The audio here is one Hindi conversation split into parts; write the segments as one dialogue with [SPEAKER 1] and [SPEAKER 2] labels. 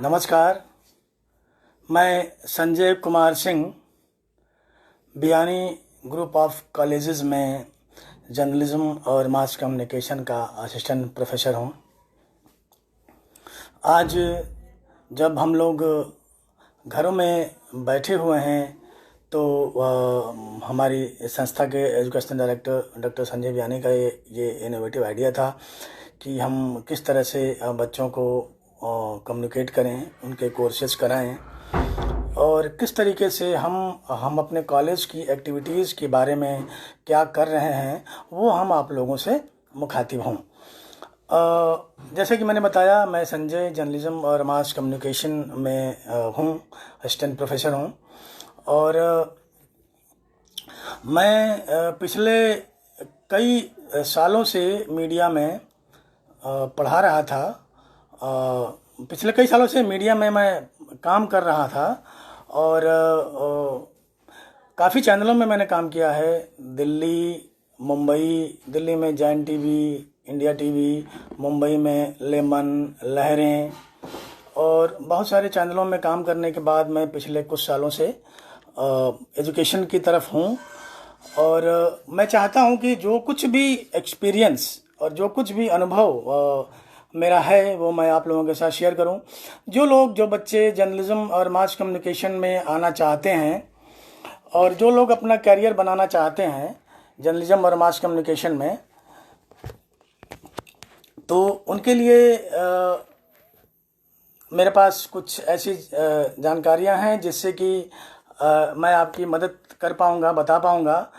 [SPEAKER 1] नमस्कार। मैं Sanjay Kumar Singh Biyani group of colleges में जर्नलिज्म और मास कम्युनिकेशन का असिस्टेंट प्रोफेसर हूँ। आज जब हम लोग घरों में बैठे हुए हैं तो हमारी संस्था के education director doctor Sanjay Biyani का ये इनोवेटिव आइडिया था कि हम किस तरह से बच्चों को कम्युनिकेट करें, उनके कोर्सेज कराएं और किस तरीके से हम अपने कॉलेज की एक्टिविटीज़ के बारे में क्या कर रहे हैं वो हम आप लोगों से मुखातिब हों। जैसे कि मैंने बताया, मैं संजय जर्नलिज्म और मास कम्युनिकेशन में हूँ, असिस्टेंट प्रोफेसर हूँ और मैं पिछले कई सालों से मीडिया में पढ़ा रहा था। पिछले कई सालों से मीडिया में मैं काम कर रहा था और काफ़ी चैनलों में मैंने काम किया है। दिल्ली में Jain TV, India TV, Mumbai में लेमन, लहरें और बहुत सारे चैनलों में काम करने के बाद मैं पिछले कुछ सालों से एजुकेशन की तरफ हूँ और मैं चाहता हूँ कि जो कुछ भी एक्सपीरियंस और जो कुछ भी अनुभव मेरा है वो मैं आप लोगों के साथ शेयर करूं। जो बच्चे जर्नलिज्म और मास कम्युनिकेशन में आना चाहते हैं और जो लोग अपना करियर बनाना चाहते हैं जर्नलिज्म और मास कम्युनिकेशन में, तो उनके लिए मेरे पास कुछ ऐसी जानकारियां हैं जिससे कि मैं आपकी मदद कर पाऊंगा, बता पाऊंगा।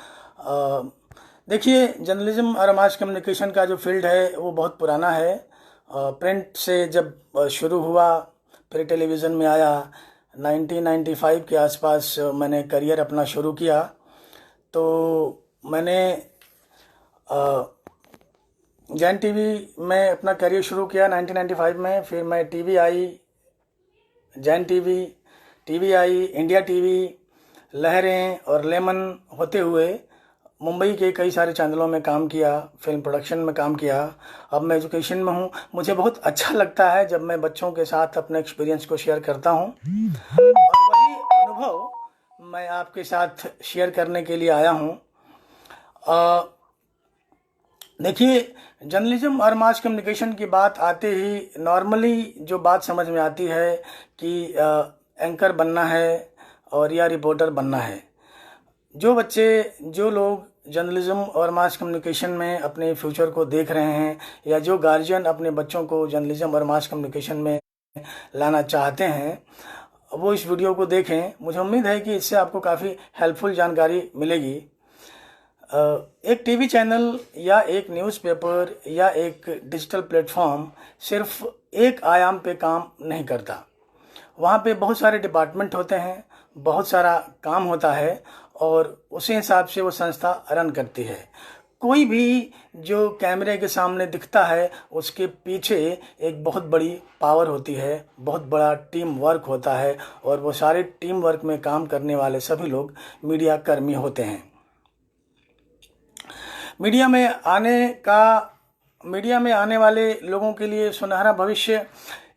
[SPEAKER 1] देखिए, जर्नलिज्म और मास कम्युनिकेशन का जो फील्ड है वो बहुत पुराना है। प्रिंट से जब शुरू हुआ, फिर टेलीविज़न में आया। 1995 के आसपास मैंने करियर अपना शुरू किया। तो मैंने जैन टीवी में अपना करियर शुरू किया 1995 में। फिर मैं टीवी आई, जैन टीवी, टीवी आई, इंडिया टीवी, लहरें और लेमन होते हुए मुंबई के कई सारे चैनलों में काम किया, फिल्म प्रोडक्शन में काम किया। अब मैं एजुकेशन में हूँ। मुझे बहुत अच्छा लगता है जब मैं बच्चों के साथ अपने एक्सपीरियंस को शेयर करता हूँ और वही अनुभव मैं आपके साथ शेयर करने के लिए आया हूँ। देखिए, जर्नलिज्म और मास कम्युनिकेशन की बात आते ही नॉर्मली जो बात समझ में आती है कि एंकर बनना है और या रिपोर्टर बनना है। जो लोग जर्नलिज्म और मास कम्युनिकेशन में अपने फ्यूचर को देख रहे हैं या जो गार्जियन अपने बच्चों को जर्नलिज्म और मास कम्युनिकेशन में लाना चाहते हैं, वो इस वीडियो को देखें। मुझे उम्मीद है कि इससे आपको काफ़ी हेल्पफुल जानकारी मिलेगी। एक टीवी चैनल या एक न्यूज़पेपर या एक डिजिटल प्लेटफॉर्म सिर्फ एक आयाम पे काम नहीं करता। वहाँ पे बहुत सारे डिपार्टमेंट होते हैं, बहुत सारा काम होता है और उसी हिसाब से वो संस्था रन करती है। कोई भी जो कैमरे के सामने दिखता है उसके पीछे एक बहुत बड़ी पावर होती है, बहुत बड़ा टीम वर्क होता है और वो सारे टीम वर्क में काम करने वाले सभी लोग मीडिया कर्मी होते हैं। मीडिया में आने वाले लोगों के लिए सुनहरा भविष्य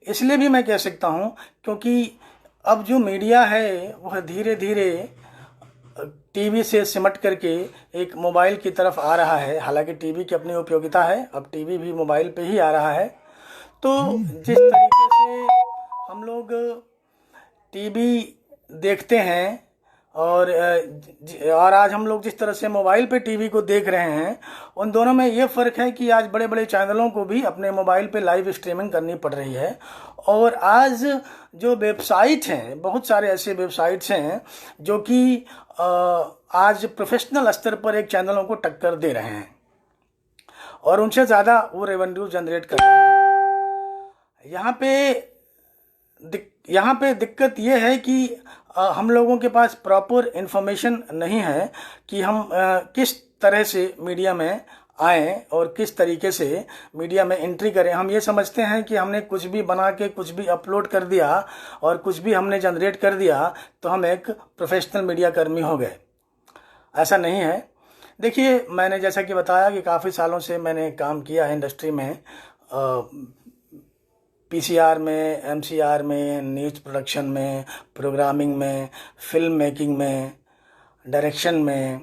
[SPEAKER 1] इसलिए भी मैं कह सकता हूँ क्योंकि अब जो मीडिया है वह धीरे धीरे टीवी से सिमट करके एक मोबाइल की तरफ आ रहा है। हालांकि टीवी की अपनी उपयोगिता है, अब टीवी भी मोबाइल पे ही आ रहा है। तो जिस तरीके से हम लोग टीवी देखते हैं और आज हम लोग जिस तरह से मोबाइल पे टीवी को देख रहे हैं, उन दोनों में ये फ़र्क है कि आज बड़े बड़े चैनलों को भी अपने मोबाइल पे लाइव स्ट्रीमिंग करनी पड़ रही है। और आज जो वेबसाइट हैं, बहुत सारे ऐसे वेबसाइट्स हैं जो कि आज प्रोफेशनल स्तर पर एक चैनलों को टक्कर दे रहे हैं और उनसे ज़्यादा वो रेवेन्यू जनरेट कर रहे हैं। यहाँ पे दिक्कत ये है कि हम लोगों के पास प्रॉपर इन्फॉर्मेशन नहीं है कि हम किस तरह से मीडिया में आएँ और किस तरीके से मीडिया में एंट्री करें। हम ये समझते हैं कि हमने कुछ भी बना के कुछ भी अपलोड कर दिया और कुछ भी हमने जनरेट कर दिया तो हम एक प्रोफेशनल मीडिया कर्मी हो गए। ऐसा नहीं है। देखिए, मैंने जैसा कि बताया कि काफ़ी सालों से मैंने काम किया है इंडस्ट्री में। पीसीआर में, एमसीआर में, न्यूज़ प्रोडक्शन में, प्रोग्रामिंग में, फिल्म मेकिंग में, डायरेक्शन में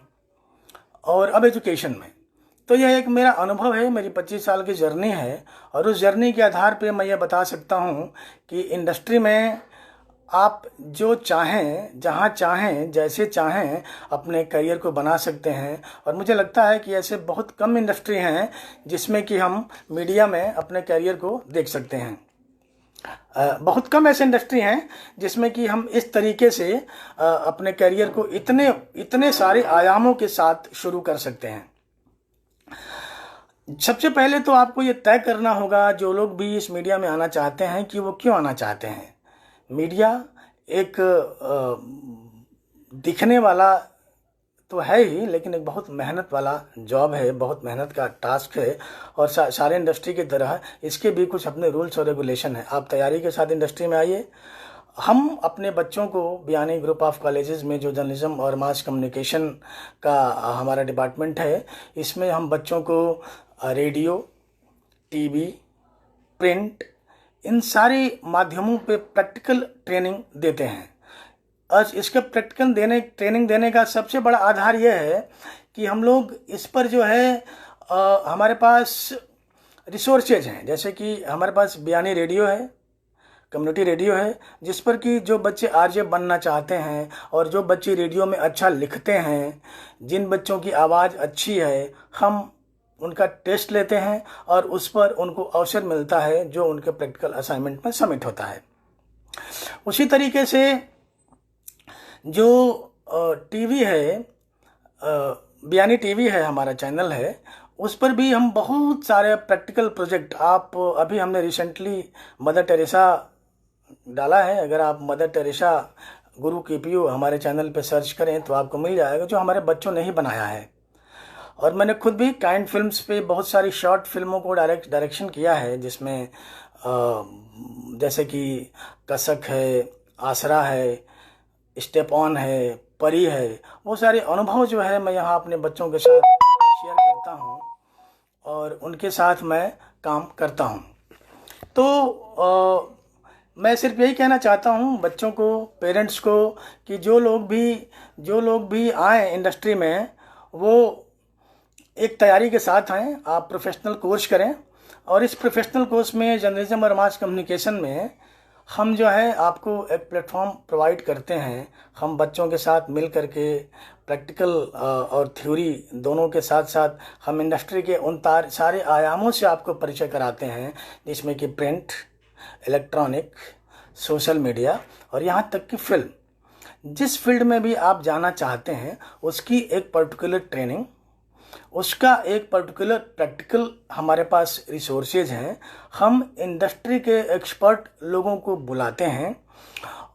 [SPEAKER 1] और अब एजुकेशन में। तो यह एक मेरा अनुभव है, मेरी 25 साल की जर्नी है और उस जर्नी के आधार पे मैं ये बता सकता हूँ कि इंडस्ट्री में आप जो चाहें, जहाँ चाहें, जैसे चाहें अपने करियर को बना सकते हैं। और मुझे लगता है कि ऐसे बहुत कम इंडस्ट्री हैं जिसमें कि हम मीडिया में अपने करियर को देख सकते हैं। बहुत कम ऐसे इंडस्ट्री हैं जिसमें कि हम इस तरीके से अपने करियर को इतने इतने सारे आयामों के साथ शुरू कर सकते हैं। सबसे पहले तो आपको ये तय करना होगा, जो लोग भी इस मीडिया में आना चाहते हैं, कि वो क्यों आना चाहते हैं। मीडिया एक दिखने वाला तो है ही, लेकिन एक बहुत मेहनत वाला जॉब है, बहुत मेहनत का टास्क है। और सारे इंडस्ट्री की तरह इसके भी कुछ अपने रूल्स और रेगुलेशन है। आप तैयारी के साथ इंडस्ट्री में आइए। हम अपने बच्चों को बियानी ग्रुप ऑफ कॉलेजेस में, जो जर्नलिज्म और मास कम्युनिकेशन का हमारा डिपार्टमेंट है, इसमें हम बच्चों को रेडियो, टीवी, प्रिंट, इन सारे माध्यमों पे प्रैक्टिकल ट्रेनिंग देते हैं। आज इसका प्रैक्टिकल ट्रेनिंग देने का सबसे बड़ा आधार यह है कि हम लोग इस पर जो है हमारे पास रिसोर्सेज हैं। जैसे कि हमारे पास बियानी रेडियो है, कम्युनिटी रेडियो है, जिस पर कि जो बच्चे आरजे बनना चाहते हैं और जो बच्चे रेडियो में अच्छा लिखते हैं, जिन बच्चों की आवाज़ अच्छी है, हम उनका टेस्ट लेते हैं और उस पर उनको अवसर मिलता है जो उनके प्रैक्टिकल असाइनमेंट में सबमिट होता है। उसी तरीके से जो टीवी है, बियानी टीवी है, हमारा चैनल है, उस पर भी हम बहुत सारे प्रैक्टिकल प्रोजेक्ट, आप अभी हमने रिसेंटली मदर टेरेसा डाला है। अगर आप मदर टेरेसा गुरु केपीयू हमारे चैनल पे सर्च करें तो आपको मिल जाएगा, जो हमारे बच्चों ने ही बनाया है। और मैंने खुद भी काइंड फिल्म्स पे बहुत सारी शॉर्ट फिल्मों को डायरेक्शन किया है, जिसमें जैसे कि कसक है, आसरा है, स्टेप ऑन है, परी है। वो सारे अनुभव जो है मैं यहाँ अपने बच्चों के साथ शेयर करता हूँ और उनके साथ मैं काम करता हूँ। तो मैं सिर्फ यही कहना चाहता हूँ बच्चों को, पेरेंट्स को, कि जो लोग भी आए इंडस्ट्री में, वो एक तैयारी के साथ आएँ। आप प्रोफेशनल कोर्स करें और इस प्रोफेशनल कोर्स में जर्नलिज्म और मास कम्युनिकेशन में हम जो है आपको एक प्लेटफॉर्म प्रोवाइड करते हैं। हम बच्चों के साथ मिल करके प्रैक्टिकल और थ्योरी दोनों के साथ साथ हम इंडस्ट्री के उन सारे आयामों से आपको परिचय कराते हैं, जिसमें कि प्रिंट, इलेक्ट्रॉनिक, सोशल मीडिया और यहाँ तक कि फिल्म। जिस फील्ड में भी आप जाना चाहते हैं उसकी एक पर्टिकुलर ट्रेनिंग, उसका एक पर्टिकुलर प्रैक्टिकल हमारे पास रिसोर्सेज हैं। हम इंडस्ट्री के एक्सपर्ट लोगों को बुलाते हैं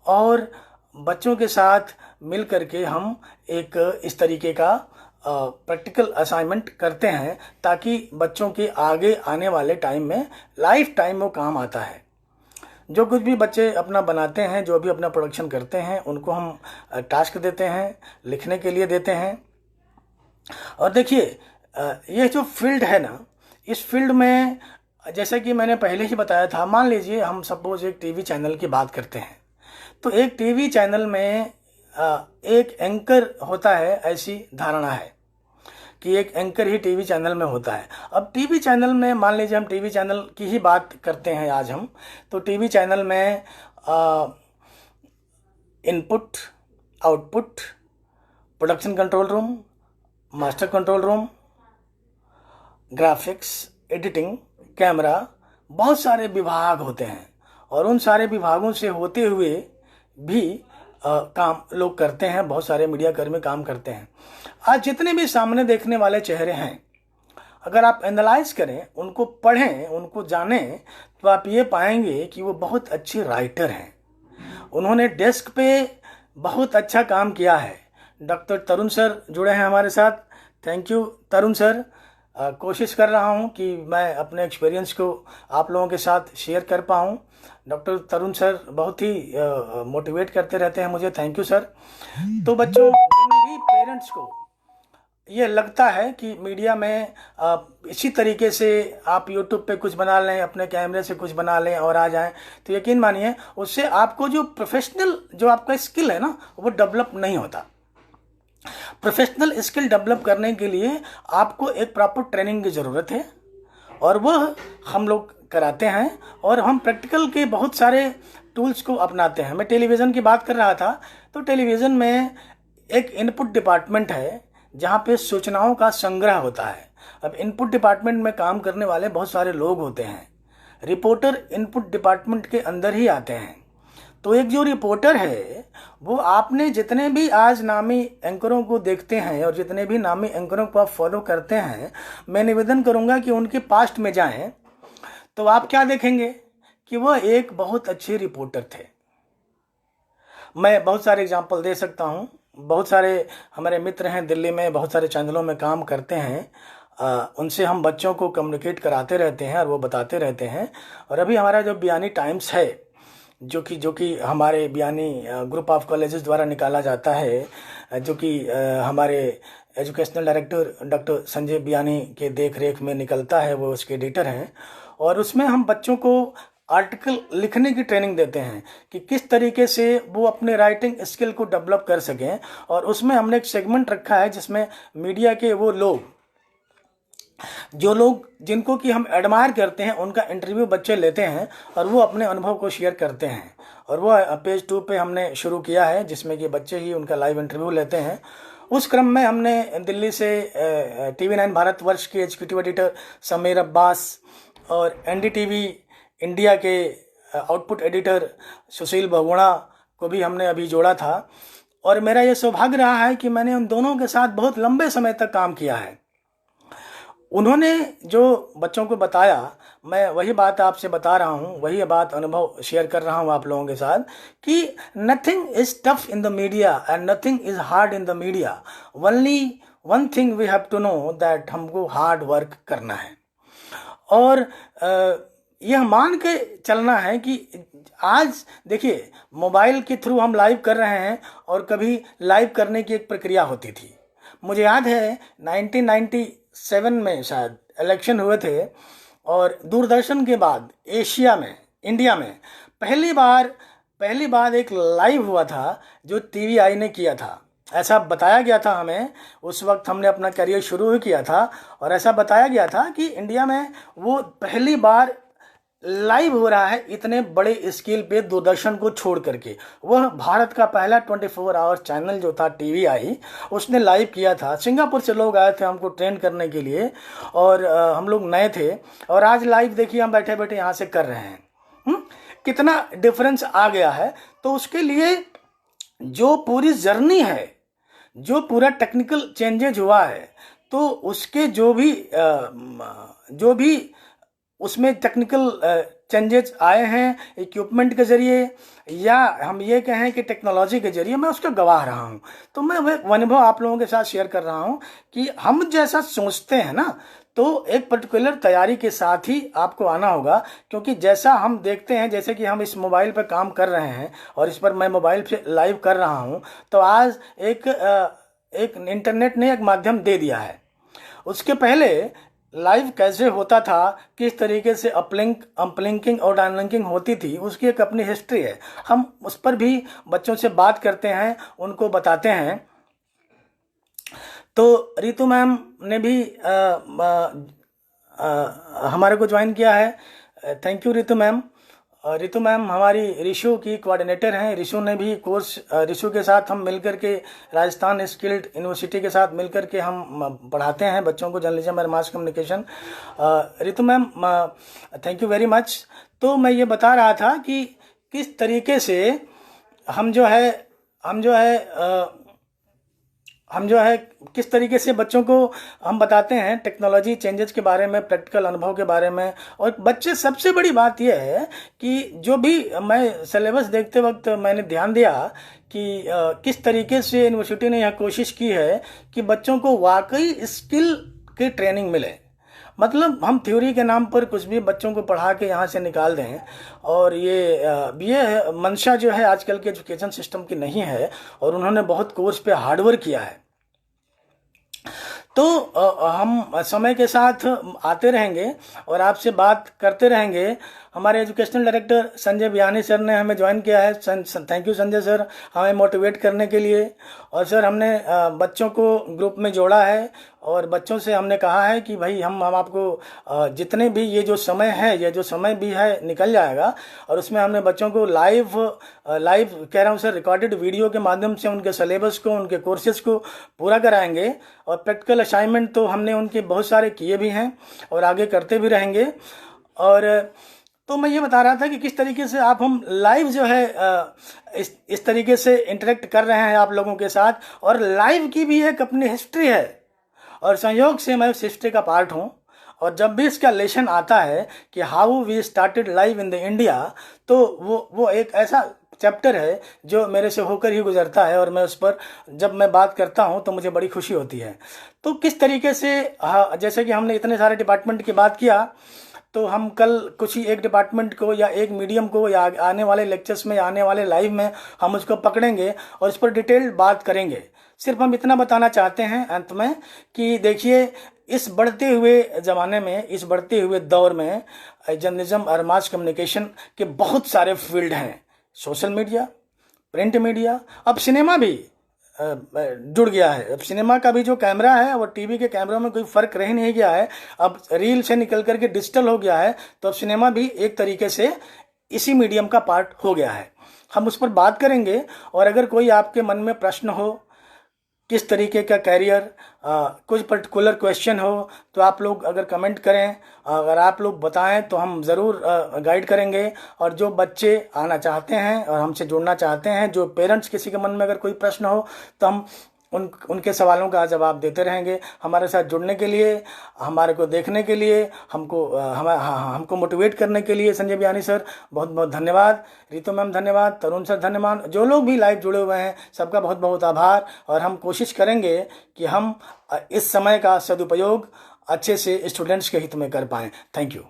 [SPEAKER 1] और बच्चों के साथ मिल करके हम एक इस तरीके का प्रैक्टिकल असाइनमेंट करते हैं, ताकि बच्चों के आगे आने वाले टाइम में, लाइफ टाइम वो काम आता है। जो कुछ भी बच्चे अपना बनाते हैं, जो भी अपना प्रोडक्शन करते हैं, उनको हम टास्क देते हैं, लिखने के लिए देते हैं। और देखिए, ये जो फील्ड है ना, इस फील्ड में जैसे कि मैंने पहले ही बताया था, मान लीजिए हम सपोज एक टीवी चैनल की बात करते हैं, तो एक टीवी चैनल में एक एंकर होता है, ऐसी धारणा है कि एक एंकर ही टीवी चैनल में होता है। अब टीवी चैनल में, मान लीजिए हम टीवी चैनल की ही बात करते हैं आज हम, तो टीवी चैनल में input, output, production control room, master control room, graphics, editing, camera, बहुत सारे विभाग होते हैं। और उन सारे विभागों से होते हुए भी काम लोग करते हैं, बहुत सारे मीडिया कर्मी काम करते हैं। आज जितने भी सामने देखने वाले चेहरे हैं, अगर आप एनालाइज करें, उनको पढ़ें, उनको जानें, तो आप ये पाएंगे कि वो बहुत अच्छे राइटर हैं। उन्होंने डेस्क पे बहुत अच्छा काम किया है। डॉक्टर तरुण सर जुड़े हैं हमारे साथ। Thank you Tarun sir. कोशिश कर रहा हूं कि मैं अपने एक्सपीरियंस को आप लोगों के साथ शेयर कर पाऊं। डॉक्टर तरुण सर बहुत ही मोटिवेट करते रहते हैं मुझे। Thank you sir. तो बच्चों, जिन भी पेरेंट्स को ये लगता है कि मीडिया में इसी तरीके से आप यूट्यूब पे कुछ बना लें, अपने कैमरे से कुछ बना लें और आ जाएं, तो यकीन मानिए उससे आपको जो प्रोफेशनल जो आपका स्किल है ना वो डेवलप नहीं होता। प्रोफेशनल स्किल डेवलप करने के लिए आपको एक प्रॉपर ट्रेनिंग की ज़रूरत है, और वह हम लोग कराते हैं, और हम प्रैक्टिकल के बहुत सारे टूल्स को अपनाते हैं। मैं टेलीविज़न की बात कर रहा था, तो टेलीविज़न में एक इनपुट डिपार्टमेंट है जहाँ पे सूचनाओं का संग्रह होता है। अब इनपुट डिपार्टमेंट में काम करने वाले बहुत सारे लोग होते हैं, रिपोर्टर इनपुट डिपार्टमेंट के अंदर ही आते हैं। तो एक जो रिपोर्टर है वो, आपने जितने भी आज नामी एंकरों को देखते हैं और जितने भी नामी एंकरों को आप फॉलो करते हैं, मैं निवेदन करूंगा कि उनके पास्ट में जाएं तो आप क्या देखेंगे कि वह एक बहुत अच्छे रिपोर्टर थे। मैं बहुत सारे एग्जाम्पल दे सकता हूँ। बहुत सारे हमारे मित्र हैं दिल्ली में, बहुत सारे चैनलों में काम करते हैं, उनसे हम बच्चों को कम्युनिकेट कराते रहते हैं और वो बताते रहते हैं। और अभी हमारा जो बयानी टाइम्स है, जो कि हमारे बयानी ग्रुप ऑफ कॉलेजेस द्वारा निकाला जाता है, जो कि हमारे एजुकेशनल डायरेक्टर डॉक्टर संजय बयानी के देख रेख में निकलता है, वो उसके एडिटर हैं। और उसमें हम बच्चों को आर्टिकल लिखने की ट्रेनिंग देते हैं कि किस तरीके से वो अपने राइटिंग स्किल को डेवलप कर सकें। और उसमें हमने एक सेगमेंट रखा है जिसमें मीडिया के वो लोग, जो लोग जिनको कि हम एडमायर करते हैं, उनका इंटरव्यू बच्चे लेते हैं और वो अपने अनुभव को शेयर करते हैं। और वो पेज 2 पे हमने शुरू किया है, जिसमें कि बच्चे ही उनका लाइव इंटरव्यू लेते हैं। उस क्रम में हमने दिल्ली से TV9 भारतवर्ष के एग्जीक्यूटिव एडिटर समीर अब्बास और NDTV इंडिया के आउटपुट एडिटर सुशील बहुगुणा को भी हमने अभी जोड़ा था। और मेरा ये सौभाग्य रहा है कि मैंने उन दोनों के साथ बहुत लंबे समय तक काम किया है। उन्होंने जो बच्चों को बताया, मैं वही बात आपसे बता रहा हूँ, वही बात अनुभव शेयर कर रहा हूँ आप लोगों के साथ कि nothing is tough in the media and nothing is hard in the media, only one thing we have to know that हमको हार्ड वर्क करना है। और यह मान के चलना है कि आज देखिए मोबाइल के थ्रू हम लाइव कर रहे हैं, और कभी लाइव करने की एक प्रक्रिया होती थी। मुझे याद है 1997 में शायद इलेक्शन हुए थे, और दूरदर्शन के बाद एशिया में, इंडिया में पहली बार एक लाइव हुआ था जो TVI ने किया था। ऐसा बताया गया था हमें, उस वक्त हमने अपना करियर शुरू ही किया था, और ऐसा बताया गया था कि इंडिया में वो पहली बार लाइव हो रहा है इतने बड़े स्केल पे, दूरदर्शन को छोड़ करके। वह भारत का पहला 24 आवर चैनल जो था TVI, उसने लाइव किया था। सिंगापुर से लोग आए थे हमको ट्रेन करने के लिए, और हम लोग नए थे, और आज लाइव देखिए हम बैठे बैठे यहाँ से कर रहे हैं। कितना डिफरेंस आ गया है। तो उसके लिए जो पूरी जर्नी है, जो पूरा टेक्निकल चेंजेज हुआ है, तो उसके जो भी उसमें टेक्निकल चेंजेस आए हैं इक्विपमेंट के ज़रिए, या हम ये कहें कि टेक्नोलॉजी के ज़रिए, मैं उसका गवाह रहा हूँ। तो मैं वह अनुभव आप लोगों के साथ शेयर कर रहा हूँ कि हम जैसा सोचते हैं ना, तो एक पर्टिकुलर तैयारी के साथ ही आपको आना होगा। क्योंकि जैसा हम देखते हैं, जैसे कि हम इस मोबाइल पर काम कर रहे हैं और इस पर मैं मोबाइल से लाइव कर रहा हूँ, तो आज एक इंटरनेट ने एक माध्यम दे दिया है। उसके पहले लाइव कैसे होता था, किस तरीके से अपलिंकिंग और डाउनलिंकिंग होती थी, उसकी एक अपनी हिस्ट्री है। हम उस पर भी बच्चों से बात करते हैं, उनको बताते हैं। तो रितु मैम ने भी हमारे को ज्वाइन किया है। Thank you Ritu ma'am. Ritu ma'am हमारी रिशु की कोऑर्डिनेटर हैं। रिशु ने भी कोर्स, रिशु के साथ हम मिलकर के राजस्थान स्किल्ड यूनिवर्सिटी के साथ मिलकर के हम पढ़ाते हैं बच्चों को जर्नलिज्म और mass communication. Ritu ma'am thank you very much. तो मैं ये बता रहा था कि किस तरीके से हम जो है किस तरीके से बच्चों को हम बताते हैं टेक्नोलॉजी चेंजेस के बारे में, प्रैक्टिकल अनुभव के बारे में। और बच्चे, सबसे बड़ी बात यह है कि जो भी मैं सिलेबस देखते वक्त मैंने ध्यान दिया कि किस तरीके से यूनिवर्सिटी ने यह कोशिश की है कि बच्चों को वाकई स्किल की ट्रेनिंग मिले। मतलब हम थ्योरी के नाम पर कुछ भी बच्चों को पढ़ा के यहाँ से निकाल दें, और ये मंशा जो है आजकल के एजुकेशन सिस्टम की नहीं है, और उन्होंने बहुत कोर्स पे हार्डवर्क किया है। तो हम समय के साथ आते रहेंगे और आपसे बात करते रहेंगे। हमारे educational director Sanjay Biyani sir ने हमें ज्वाइन किया है। थैंक यू संजय सर, हमें मोटिवेट करने के लिए। और सर हमने बच्चों को ग्रुप में जोड़ा है और बच्चों से हमने कहा है कि भाई हम आपको जितने भी ये जो समय है, ये जो समय भी है निकल जाएगा, और उसमें हमने बच्चों को लाइव कह रहा हूँ सर, रिकॉर्डेड वीडियो के माध्यम से उनके सिलेबस को, उनके कोर्सेज को पूरा कराएंगे। और प्रैक्टिकल असाइनमेंट तो हमने उनके बहुत सारे किए भी हैं और आगे करते भी रहेंगे। और तो मैं ये बता रहा था कि किस तरीके से आप हम लाइव जो है इस तरीके से इंटरेक्ट कर रहे हैं आप लोगों के साथ। और लाइव की भी एक अपनी हिस्ट्री है और संयोग से मैं उस हिस्ट्री का पार्ट हूँ। और जब भी इसका लेसन आता है कि how we started live in the India, तो वो एक ऐसा चैप्टर है जो मेरे से होकर ही गुजरता है और मैं उस पर जब मैं बात करता हूं तो मुझे बड़ी खुशी होती है। तो किस तरीके से, जैसे कि हमने इतने सारे डिपार्टमेंट की बात किया, तो हम कल कुछ ही एक डिपार्टमेंट को या एक मीडियम को या आने वाले लेक्चर्स में, आने वाले लाइव में हम उसको पकड़ेंगे और इस पर डिटेल्ड बात करेंगे। सिर्फ हम इतना बताना चाहते हैं अंत में कि देखिए, इस बढ़ते हुए ज़माने में, इस बढ़ते हुए दौर में जर्नलिज्म और मास कम्युनिकेशन के बहुत सारे फील्ड हैं। सोशल मीडिया, प्रिंट मीडिया, अब सिनेमा भी जुड़ गया है। अब सिनेमा का भी जो कैमरा है वो टीवी के कैमरों में कोई फ़र्क रह नहीं गया है। अब रील से निकल करके डिजिटल हो गया है, तो अब सिनेमा भी एक तरीके से इसी मीडियम का पार्ट हो गया है। हम उस पर बात करेंगे। और अगर कोई आपके मन में प्रश्न हो, किस तरीके का कैरियर, कुछ पर्टिकुलर क्वेश्चन हो, तो आप लोग अगर कमेंट करें, अगर आप लोग बताएं तो हम ज़रूर गाइड करेंगे। और जो बच्चे आना चाहते हैं और हमसे जुड़ना चाहते हैं, जो पेरेंट्स किसी के मन में अगर कोई प्रश्न हो, तो हम उनके सवालों का जवाब देते रहेंगे। हमारे साथ जुड़ने के लिए, हमारे को देखने के लिए, हमको मोटिवेट करने के लिए संजय बियानी सर बहुत बहुत धन्यवाद। रितु मैम धन्यवाद, तरुण सर धन्यवाद, जो लोग भी लाइव जुड़े हुए हैं सबका बहुत बहुत आभार। और हम कोशिश करेंगे कि हम इस समय का सदुपयोग अच्छे से स्टूडेंट्स के हित में कर पाएँ। Thank you.